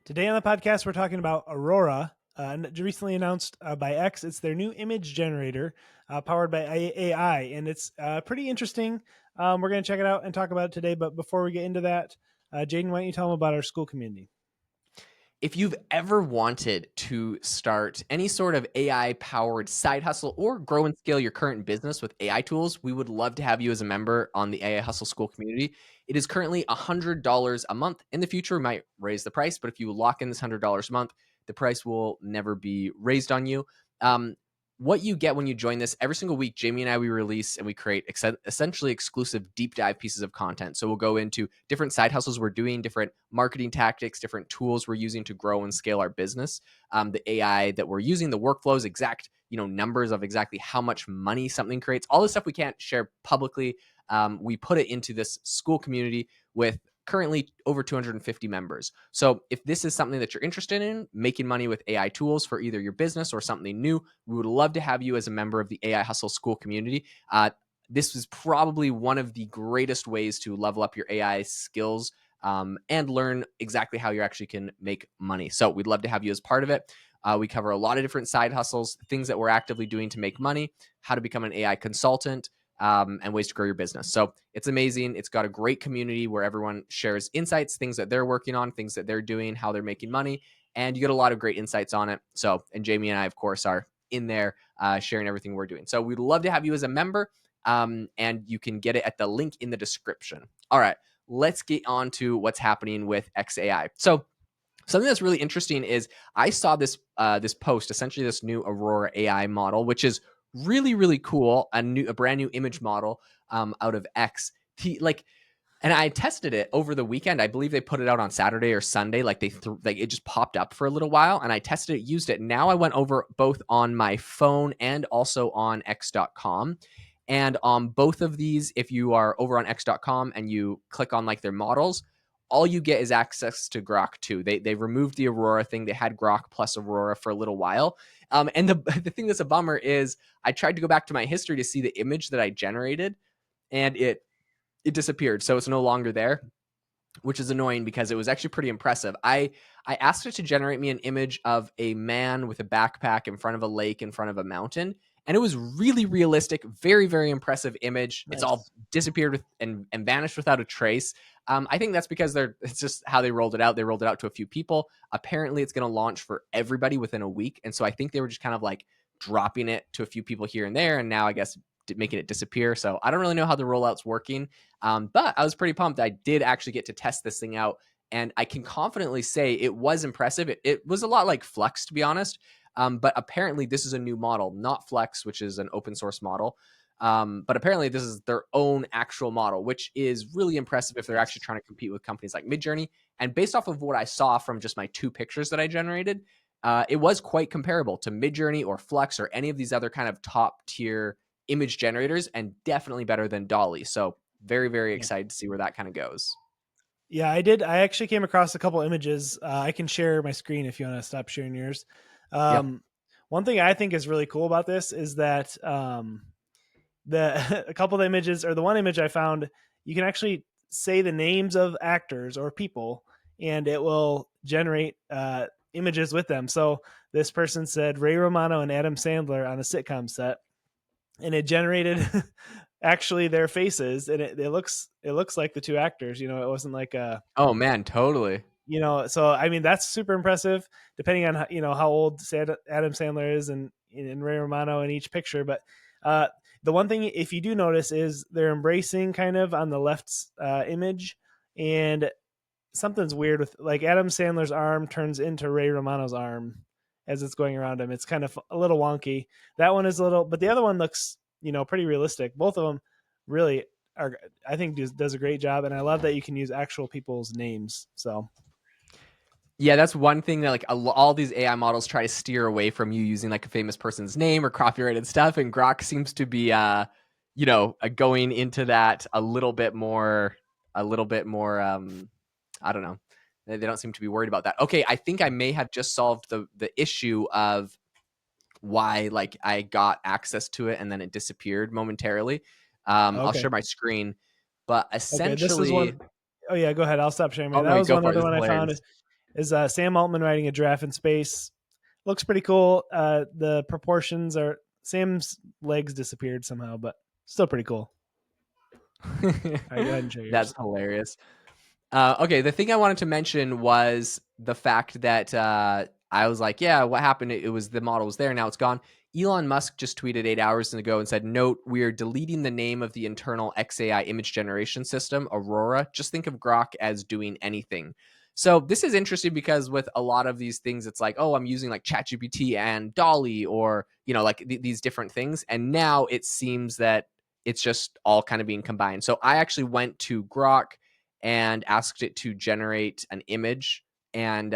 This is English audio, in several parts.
Today on the podcast, we're talking about Aurora, recently announced by X. It's their new image generator powered by AI, and it's pretty interesting. We're going to check it out and talk about it today. But before we get into that, Jaden, why don't you tell them about our school community? If you've ever wanted to start any sort of AI powered side hustle or grow and scale your current business with AI tools, we would love to have you as a member on the AI Hustle School community. It is currently $100 a month. In the future, we might raise the price, but if you lock in this $100 a month, the price will never be raised on you. What you get when you join this every single week, Jamie and I, we release and we create essentially exclusive deep dive pieces of content. So we'll go into different side hustles we're doing, different marketing tactics, different tools we're using to grow and scale our business. The AI that we're using, the workflows, exact numbers of exactly how much money something creates. All this stuff we can't share publicly. We put it into this school community with currently over 250 members. So if this is something that you're interested in, making money with AI tools for either your business or something new, we would love to have you as a member of the AI Hustle School community. This is probably one of the greatest ways to level up your AI skills and learn exactly how you actually can make money. So we'd love to have you as part of it. We cover a lot of different side hustles, things that we're actively doing to make money, how to become an AI consultant, and ways to grow your business. So it's amazing. It's got a great community where everyone shares insights, things that they're working on, things that they're doing, how they're making money, and you get a lot of great insights on it. So, and Jamie and I, of course, are in there sharing everything we're doing. So we'd love to have you as a member, and you can get it at the link in the description. All right, let's get on to what's happening with XAI. So something that's really interesting is I saw this post, essentially this new Aurora AI model, which is really really cool, a brand new image model out of X. And I tested it over the weekend. I believe they put it out on Saturday or Sunday. Like it just popped up for a little while, and I tested it, used it. Now I went over both on my phone and also on X.com. And on both of these, if you are over on X.com and you click on like their models, all you get is access to Grok 2. They removed the Aurora thing. They had Grok plus Aurora for a little while. And the thing that's a bummer is I tried to go back to my history to see the image that I generated, and it disappeared. So it's no longer there, which is annoying because it was actually pretty impressive. I asked it to generate me an image of a man with a backpack in front of a lake in front of a mountain, and it was really realistic, very very impressive image. It's all Nice. disappeared and vanished without a trace. I think that's because it's just how they rolled it out. They rolled it out to a few people. Apparently, it's going to launch for everybody within a week, and so I think they were just kind of like dropping it to a few people here and there, and now I guess making it disappear. So I don't really know how the rollout's working. But I was pretty pumped. I did actually get to test this thing out, and I can confidently say it was impressive. It was a lot like Flex, to be honest. But apparently, this is a new model, not Flex, which is an open source model. But apparently, this is their own actual model, which is really impressive if they're Nice. actually trying to compete with companies like Midjourney. And based off of what I saw from just my two pictures that I generated, it was quite comparable to Midjourney or Flex or any of these other kind of top tier image generators, and definitely better than Dolly. So very, very Yeah. excited to see where that kind of goes. Yeah, I did. I actually came across a couple images. I can share my screen if you want to stop sharing yours. Yep. Um, One thing I think is really cool about this is that the a couple of the images, or the one image I found, you can actually say the names of actors or people, and it will generate images with them. So this person said Ray Romano and Adam Sandler on a sitcom set, and it generated actually their faces, and it looks like the two actors. It wasn't like a Oh man, totally. so I mean that's super impressive. Depending on how old Adam Sandler is and Ray Romano in each picture, but uh, the one thing, if you do notice, is they're embracing kind of on the left image, and something's weird with, like, Adam Sandler's arm turns into Ray Romano's arm as it's going around him. It's kind of a little wonky. That one is a little, but the other one looks pretty realistic. Both of them really are. I think does a great job, and I love that you can use actual people's names. So Yeah, that's one thing that like all these AI models try to steer away from you using like a famous person's name or copyrighted stuff, and Grok seems to be going into that a little bit more I don't know. They don't seem to be worried about that. Okay, I think I may have just solved the issue of why like I got access to it and then it disappeared momentarily. I'll okay, share my screen, but okay, this is one. essentially, Oh yeah, go ahead. I'll stop sharing. oh Man, no, that you was go one for it. other This is one I found. hilarious. is Sam Altman riding a giraffe in space. Looks pretty cool. The proportions are Sam's legs disappeared somehow, but still pretty cool. All right, go ahead and show That's yours. hilarious. Okay, the thing I wanted to mention was the fact that I was like, yeah, what happened? It was the model was there, now it's gone. Elon Musk just tweeted 8 hours ago and said, "Note: we are deleting the name of the internal XAI image generation system, Aurora. Just think of Grok as doing anything." So this is interesting because with a lot of these things, it's like, oh, I'm using like ChatGPT and Dolly, or like these different things, and now it seems that it's just all kind of being combined. So I actually went to Grok and asked it to generate an image. And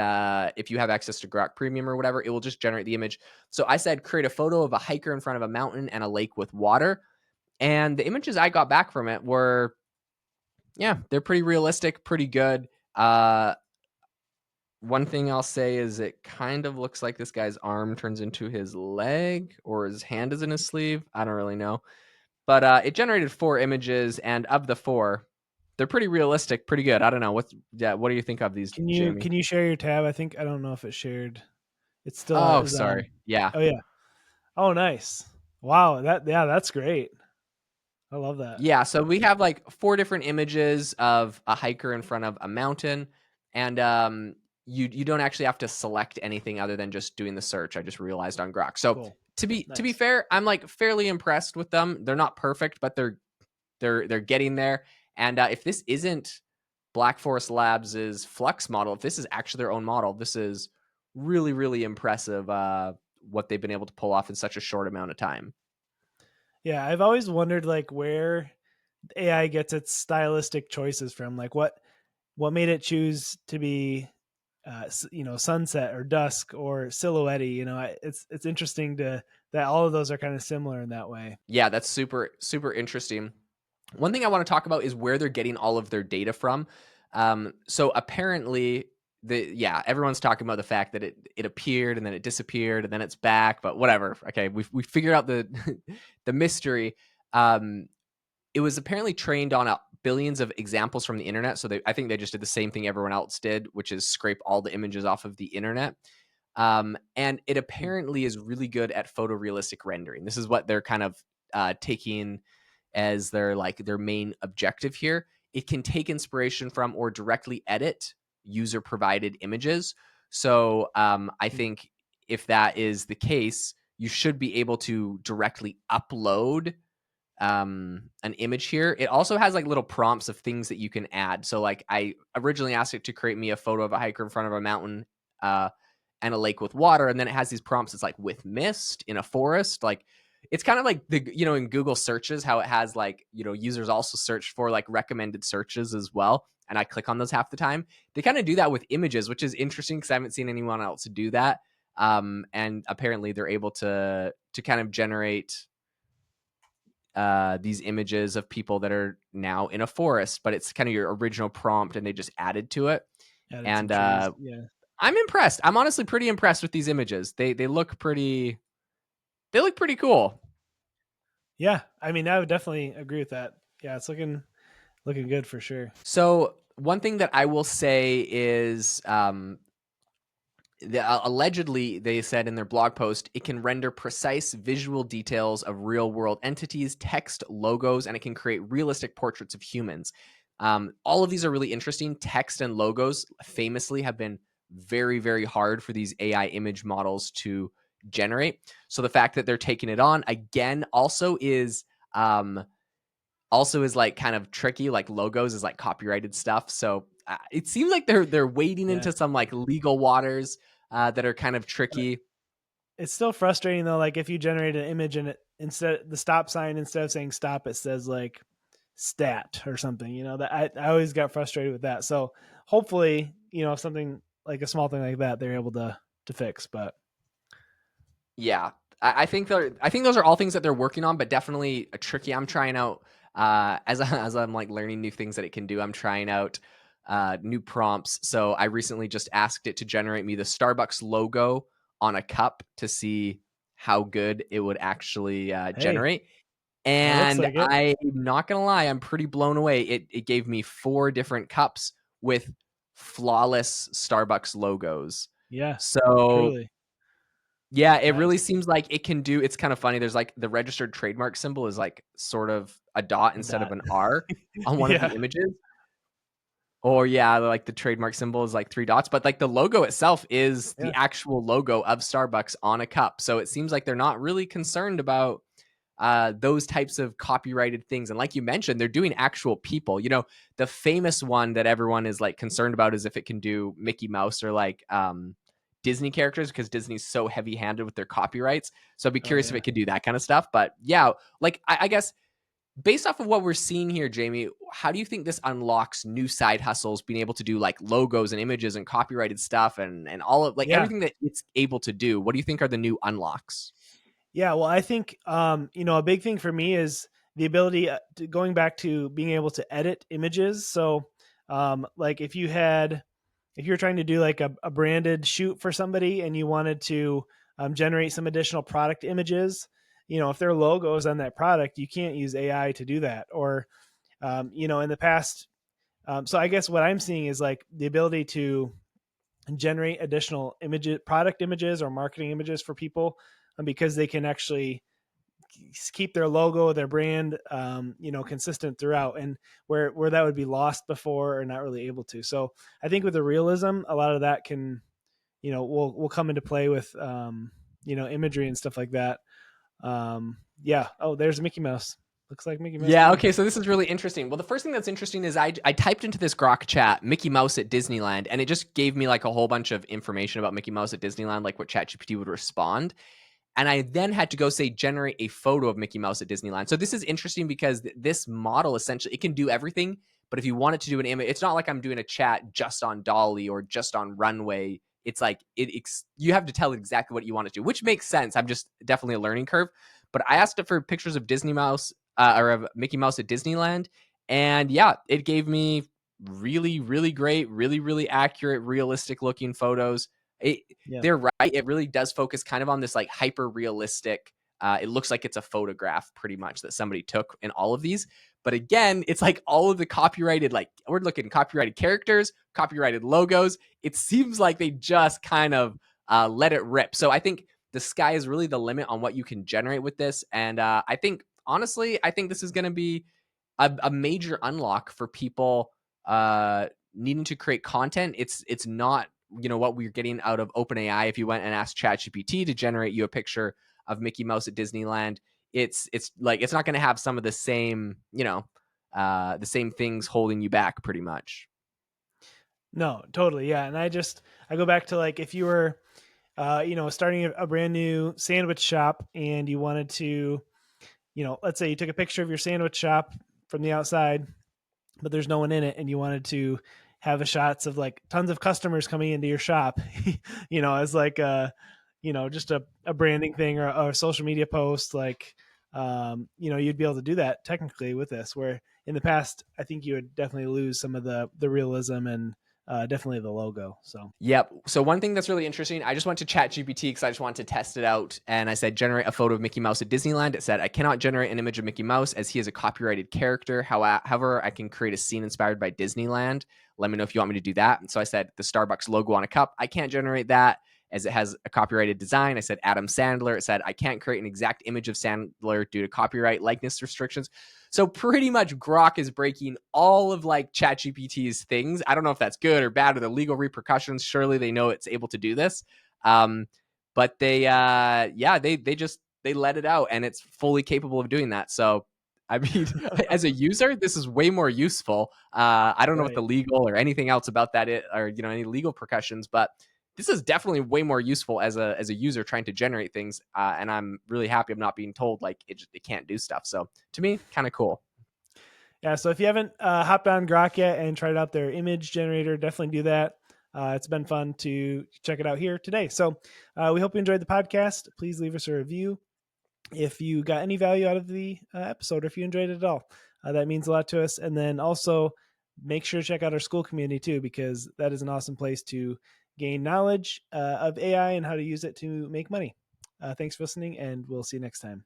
if you have access to Grok Premium or whatever, it will just generate the image. So I said, create a photo of a hiker in front of a mountain and a lake with water. And the images I got back from it were, yeah, they're pretty realistic, pretty good. One thing I'll say is it kind of looks like this guy's arm turns into his leg, or his hand is in his sleeve. I don't really know. But it generated 4 images, and of the 4, they're pretty realistic, pretty good. I don't know what do you think of these, Jamie? Can you share your tab? I think I don't know if it's shared. It still Oh, is on. sorry. Yeah. Oh yeah. Oh nice. Wow. That's great. I love that. Yeah, so we have like 4 different images of a hiker in front of a mountain, and you don't actually have to select anything other than just doing the search. I just realized on Grok. So Cool. to be Nice. fair, I'm like fairly impressed with them. They're not perfect, but they're getting there. And if this isn't Black Forest Labs' Flux model, if this is actually their own model, this is really, really impressive what they've been able to pull off in such a short amount of time. Yeah, I've always wondered like where AI gets its stylistic choices from. Like what made it choose to be sunset or dusk or silhouette. It's interesting to that all of those are kind of similar in that way. Yeah, that's super, super interesting. One thing I want to talk about is where they're getting all of their data from. So apparently, everyone's talking about the fact that it appeared and then it disappeared and then it's back, but whatever. Okay, we figured out the the mystery. Um, it was apparently trained on billions of examples from the internet. So I think they just did the same thing everyone else did, which is scrape all the images off of the internet. And it apparently is really good at photorealistic rendering. This is what they're kind of taking as their main objective here. It can take inspiration from or directly edit user provided images. So I think if that is the case, you should be able to directly upload an image here. It also has like little prompts of things that you can add. So like I originally asked it to create me a photo of a hiker in front of a mountain uh, and a lake with water, and then it has these prompts. It's like with mist in a forest. Like it's kind of like the in Google searches how it has like users also search for like recommended searches as well. And I click on those half the time. They kind of do that with images, which is interesting because I haven't seen anyone else do that. And apparently they're able to kind of generate these images of people that are now in a forest, but it's kind of your original prompt and they just added to it. Added some And trees. Yeah. I'm impressed. I'm honestly pretty impressed with these images. They look pretty cool. Yeah. I mean, I would definitely agree with that. Yeah, it's looking good for sure. So one thing that I will say is allegedly they said in their blog post it can render precise visual details of real world entities, text, logos, and it can create realistic portraits of humans. All of these are really interesting. Text and logos famously have been very, very hard for these AI image models to generate. So the fact that they're taking it on again also is like kind of tricky. Like logos is like copyrighted stuff, so it seems like they're wading Yeah. into some like legal waters that are kind of But tricky. it's still frustrating though. Like if you generate an image and it instead the stop sign instead of saying stop, it says like stat or something. That I always got frustrated with that. So hopefully, something like a small thing like that, they're able to fix. But Yeah, I think those are all things that they're working on, but definitely a tricky. I'm trying out as I'm like learning new things that it can do. I'm trying out new prompts. So I recently just asked it to generate me the Starbucks logo on a cup to see how good it would actually hey, generate. it looks And like it. I'm not gonna lie, I'm pretty blown away. It gave me 4 different cups with flawless Starbucks logos. Yeah, So truly. yeah, it Nice. really seems like it can do. It's kind of funny. There's like the registered trademark symbol is like sort of a dot A instead of dot. an R on one of the Yeah, images. Or yeah, like the trademark symbol is like three dots, but like the logo itself is the yeah, actual logo of Starbucks on a cup. So it seems like they're not really concerned about those types of copyrighted things. And like you mentioned, they're doing actual people. You know, the famous one that everyone is like concerned about is if it can do Mickey Mouse or like Disney characters, because Disney's so heavy handed with their copyrights. So I'd be oh curious if yeah. it could do that kind of stuff. But yeah, like I guess based off of what we're seeing here, Jamie, how do you think this unlocks new side hustles, being able to do like logos and images and copyrighted stuff and all of like Yeah. everything that it's able to do? What do you think are the new unlocks? Yeah, well, I think a big thing for me is the ability going back to being able to edit images. So, like if you're trying to do like a branded shoot for somebody and you wanted to generate some additional product images, if their logo is on that product, you can't use AI to do that. Or, in the past, so I guess what I'm seeing is like the ability to generate additional images, product images, or marketing images for people, because they can actually keep their logo, their brand, consistent throughout, and where that would be lost before or not really able to. So I think with the realism, a lot of that can, will come into play with, imagery and stuff like that. Yeah. Oh, there's Mickey Mouse. Looks like Mickey Mouse to Yeah, me. okay, so this is really interesting. Well, the first thing that's interesting is I typed into this Grok chat Mickey Mouse at Disneyland, and it just gave me like a whole bunch of information about Mickey Mouse at Disneyland, like what ChatGPT would respond. And I then had to go say generate a photo of Mickey Mouse at Disneyland. So this is interesting because this model essentially it can do everything, but if you want it to do an image, it's not like I'm doing a chat just on Dolly or just on Runway. It's like you have to tell it exactly what you want it to do, which makes sense. I'm just definitely a learning curve. But I asked it for pictures of Disney Mouse or of Mickey Mouse at Disneyland, and yeah, it gave me really, really great, really, really accurate, realistic looking photos. It, Yeah. they're right. It really does focus kind of on this like hyper realistic. It looks like it's a photograph pretty much that somebody took in all of these. But again, it's like all of the copyrighted, like we're looking copyrighted characters, copyrighted logos. It seems like they just kind of let it rip. So I think the sky is really the limit on what you can generate with this. And I think, honestly, I think this is going to be a major unlock for people needing to create content. It's not what we're getting out of OpenAI. If you went and asked ChatGPT to generate you a picture of Mickey Mouse at Disneyland, it's like it's not going to have some of the same the same things holding you back pretty much. No, totally. Yeah. And I go back to like if you were, starting a brand new sandwich shop and you wanted to, let's say you took a picture of your sandwich shop from the outside, but there's no one in it, and you wanted to have a shots of like tons of customers coming into your shop, as like just a branding thing, or a social media post, like, you'd be able to do that technically with this, where in the past, I think you would definitely lose some of the realism and definitely the logo. So Yep. So one thing that's really interesting, I just went to ChatGPT because I just wanted to test it out, and I said generate a photo of Mickey Mouse at Disneyland. It said I cannot generate an image of Mickey Mouse as he is a copyrighted character. However, I can create a scene inspired by Disneyland. Let me know if you want me to do that. And so I said the Starbucks logo on a cup. I can't generate that as it has a copyrighted design. I said Adam Sandler. It said I can't create an exact image of Sandler due to copyright likeness restrictions. So pretty much Grok is breaking all of like ChatGPT's things. I don't know if that's good or bad or the legal repercussions. Surely they know it's able to do this. Um, but they let it out and it's fully capable of doing that. So I mean, as a user, this is way more useful. I don't know what right. the legal or anything else about that or any legal repercussions, but this is definitely way more useful as a user trying to generate things. And I'm really happy I'm not being told like it can't do stuff. So to me, kind of cool. Yeah, so if you haven't hopped on Grok yet and tried out their image generator, definitely do that. It's been fun to check it out here today. So we hope you enjoyed the podcast. Please leave us a review if you got any value out of the episode, or if you enjoyed it at all. That means a lot to us. And then also make sure to check out our school community too, because that is an awesome place to gain knowledge of AI and how to use it to make money. Thanks for listening, and we'll see you next time.